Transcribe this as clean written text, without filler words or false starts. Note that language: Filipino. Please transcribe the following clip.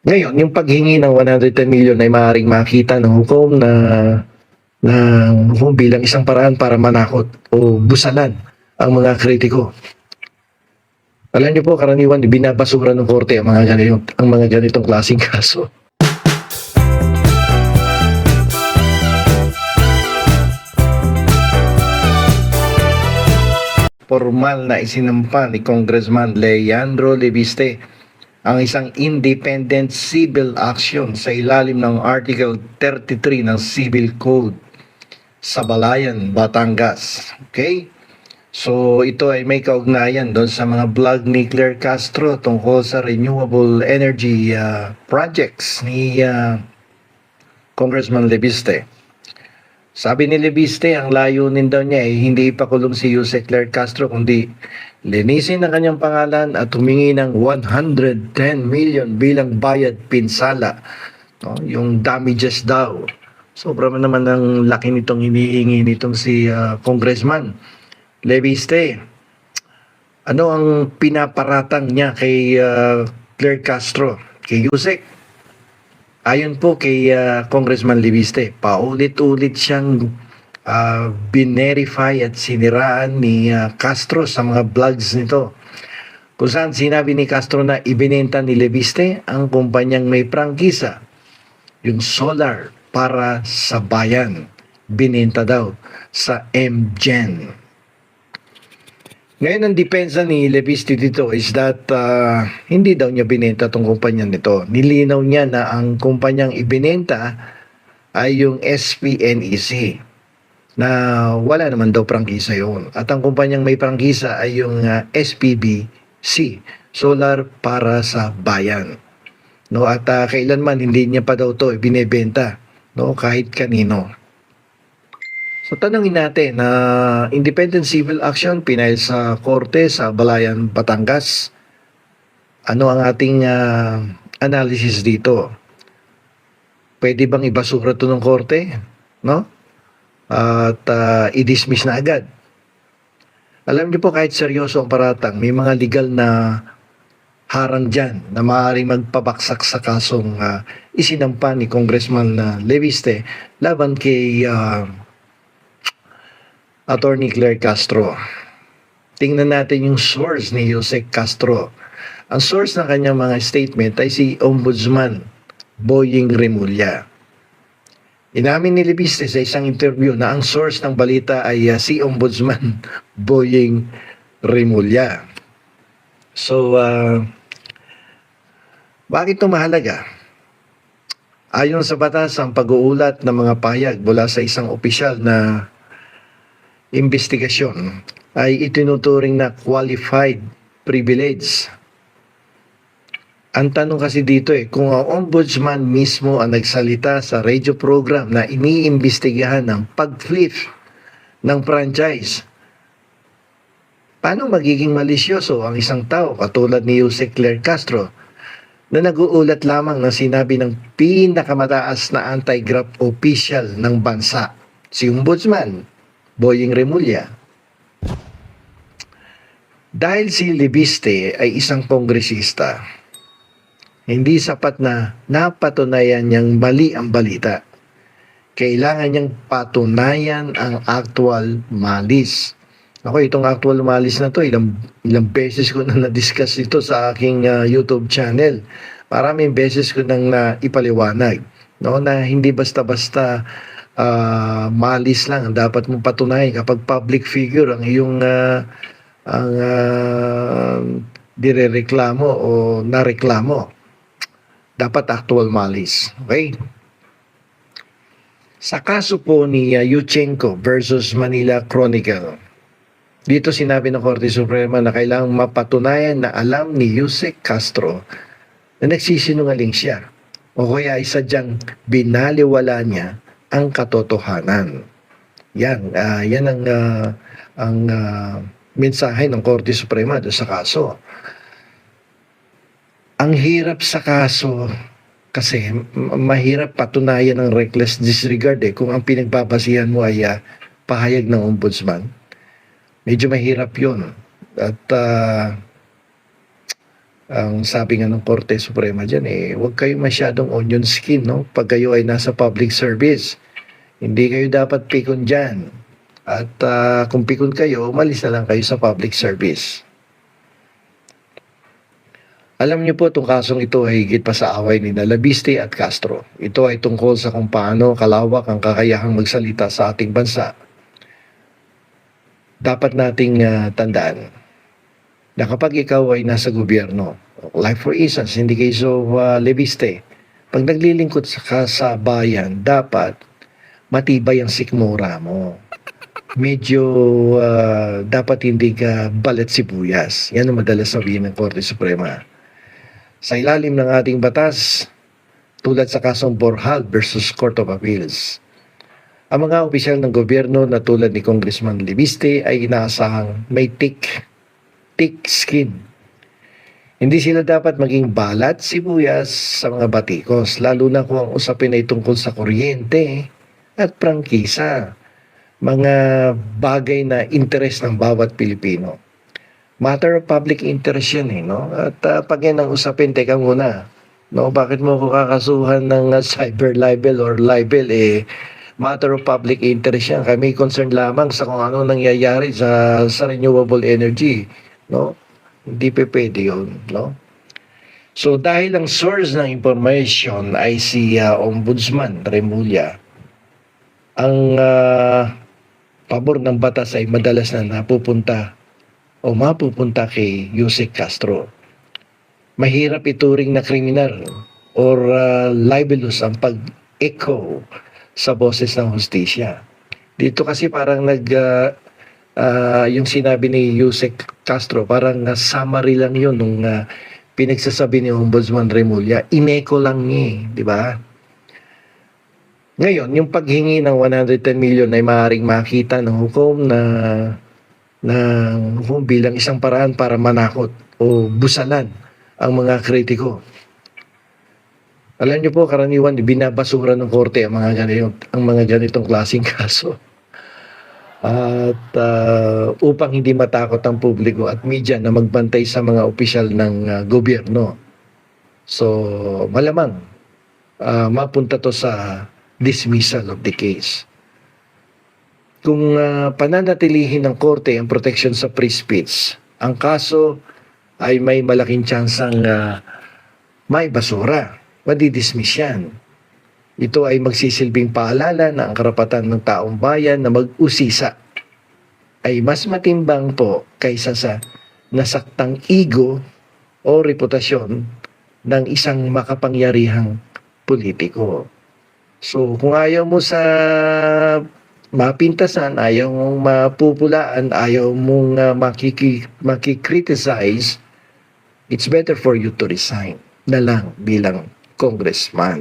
Ngayon, yung paghingi ng 110 million ay maaaring makita ng hukom na bilang isang paraan para manakot o busalan ang mga kritiko. Alam niyo po, karaniwan binabasura ng korte ang mga ganitong klaseng kaso. Formal na isinampa ni Congressman Leandro Leviste ang isang independent civil action sa ilalim ng Article 33 ng Civil Code sa Balayan, Batangas. Okay? So ito ay may kaugnayan doon sa mga vlog ni Claire Castro tungkol sa renewable energy projects ni Congressman Leviste. Sabi ni Leviste, ang layunin daw niya ay hindi ipakulong si Jose Claire Castro kundi linisin ang kanyang pangalan at humingi ng 110 million bilang bayad pinsala. No? Yung damages daw. Sobra naman ang laki nitong hinihingi nitong si Congressman Leviste. Ano ang pinaparatang niya kay Claire Castro, kay Yusek? Ayon po kay Congressman Leviste, paulit-ulit siyang binerify at siniraan ni Castro sa mga vlogs nito. Kung saan sinabi ni Castro na ibinenta ni Leviste ang kumpanyang may prangkisa, yung solar para sa bayan. Binenta daw sa MGen. Ngayon, ang depensa ni Leviste dito is that hindi daw niya binenta tong kumpanya nito. Nilinaw niya na ang kumpanyang ibinenta ay yung SPNEC na wala naman daw prangkisa yun. At ang kumpanyang may prangkisa ay yung SPBC, Solar para sa Bayan. No, at kailanman hindi niya pa daw to ibinebenta, no, kahit kanino. So tanungin natin na independent civil action pinail sa korte sa Balayan, Batangas. Ano ang ating analysis dito? Pwede bang ibasura ito ng korte? No? At i-dismiss na agad. Alam niyo po, kahit seryoso ang paratang, may mga legal na harang dyan na maaaring magpabaksak sa kasong isinampa ni Congressman Leviste laban kay Attorney Claire Castro. Tingnan natin yung source ni Jose Castro. Ang source ng kanyang mga statement ay si Ombudsman Boying Remulla. Inamin ni Leviste sa isang interview na ang source ng balita ay si Ombudsman Boying Remulla. So, bakit ito mahalaga? Ayon sa batas, ang pag-uulat ng mga pahayag mula sa isang opisyal na investigasyon ay itinuturing na qualified privilege. Ang tanong kasi dito kung ang ombudsman mismo ang nagsalita sa radio program na iniimbestigahan ng pag-flip ng franchise, paano magiging malisyoso ang isang tao katulad ni Jose Claire Castro na nag-uulat lamang ng sinabi ng pinakamataas na anti-graft official ng bansa, si Ombudsman Boying Remulla? Dahil si Leviste ay isang kongresista, hindi sapat na napatunayan niyang mali ang balita. Kailangan niyang patunayan ang actual malis. Ako, itong actual malis na to, ilang beses ko na na-discuss ito sa aking YouTube channel. Maraming beses ko nang ipaliwanag, no, na hindi basta-basta malis lang ang dapat mong patunayan kapag public figure ang iyong direreklamo o nareklamo. Dapat actual malis. Okay? Sa kaso po ni Yuchenko versus Manila Chronicle, dito sinabi ng Korte Suprema na kailangang mapatunayan na alam ni Jose Castro na nagsisinungaling siya o kaya ay sadyang binaliwala niya ang katotohanan. Yan ang mensahe ng Korte Suprema doon sa kaso. Ang hirap sa kaso kasi mahirap patunayan ng reckless disregard kung ang pinagbabasihan mo ay pahayag ng ombudsman. Medyo mahirap yun. At Ang sabi nga ng Korte Suprema diyan, huwag kayo masyadong onion skin, no? Pag kayo ay nasa public service, hindi kayo dapat pikon diyan. At kung pikon kayo, umalis na lang kayo sa public service. Alam niyo po, itong kasong ito ay higit pa sa away ni Labiste at Castro. Ito ay tungkol sa kung paano kalawak ang kakayahang magsalita sa ating bansa. Dapat nating tandaan na kapag ikaw ay nasa gobyerno, like for instance, in the case of Labiste, pag naglilingkod ka sa bayan, dapat matibay ang sikmura mo. Medyo dapat hindi ka balat sibuyas. Yan ang madalas sabihin ng Korte Suprema. Sa ilalim ng ating batas, tulad sa kasong Borjal versus Court of Appeals, ang mga opisyal ng gobyerno na tulad ni Congressman Labiste ay inaasahang may thick skin. Hindi sila dapat maging balat sibuyas sa mga batikos, lalo na kung ang usapin ay tungkol sa kuryente at prangkisa, mga bagay na interes ng bawat Pilipino. Matter of public interest yan no? At pag yan ang usapin, teka muna, no? Bakit mo ko kakasuhan ng cyber libel or libel, matter of public interest yan. Kami concerned lamang sa kung ano nangyayari sa renewable energy, no? Hindi pwede yun, no? So dahil ang source ng information ay si Ombudsman Remulla, ang pabor ng batas ay madalas na mapupunta kay Yusek Castro. Mahirap ituring na kriminal or libelous ang pag-echo sa boses ng hustisya. Dito kasi parang yung sinabi ni Yusek Castro, parang summary lang yun nung pinagsasabi ni Ombudsman Remulla. Inecho lang niya, di ba? Ngayon, yung paghingi ng 110 million ay maaaring makita ng hukom bilang isang paraan para manakot o busalan ang mga kritiko. Alam niyo po, karaniwan binabasura ng korte ang mga ganitong klaseng kaso. At upang hindi matakot ang publiko at media na magbantay sa mga opisyal ng gobyerno. So, malamang mapunta to sa dismissal of the case. Kung pananatilihin ng korte ang protection sa free speech, ang kaso ay may malaking tsansang may basura. Madidismiss yan. Ito ay magsisilbing paalala na ang karapatan ng taong bayan na mag-usisa ay mas matimbang po kaysa sa nasaktang ego o reputasyon ng isang makapangyarihang politiko. So kung ayaw mo sa mapintasan, ayaw mong mapupulaan, ayaw mong makikriticize, it's better for you to resign na lang bilang congressman.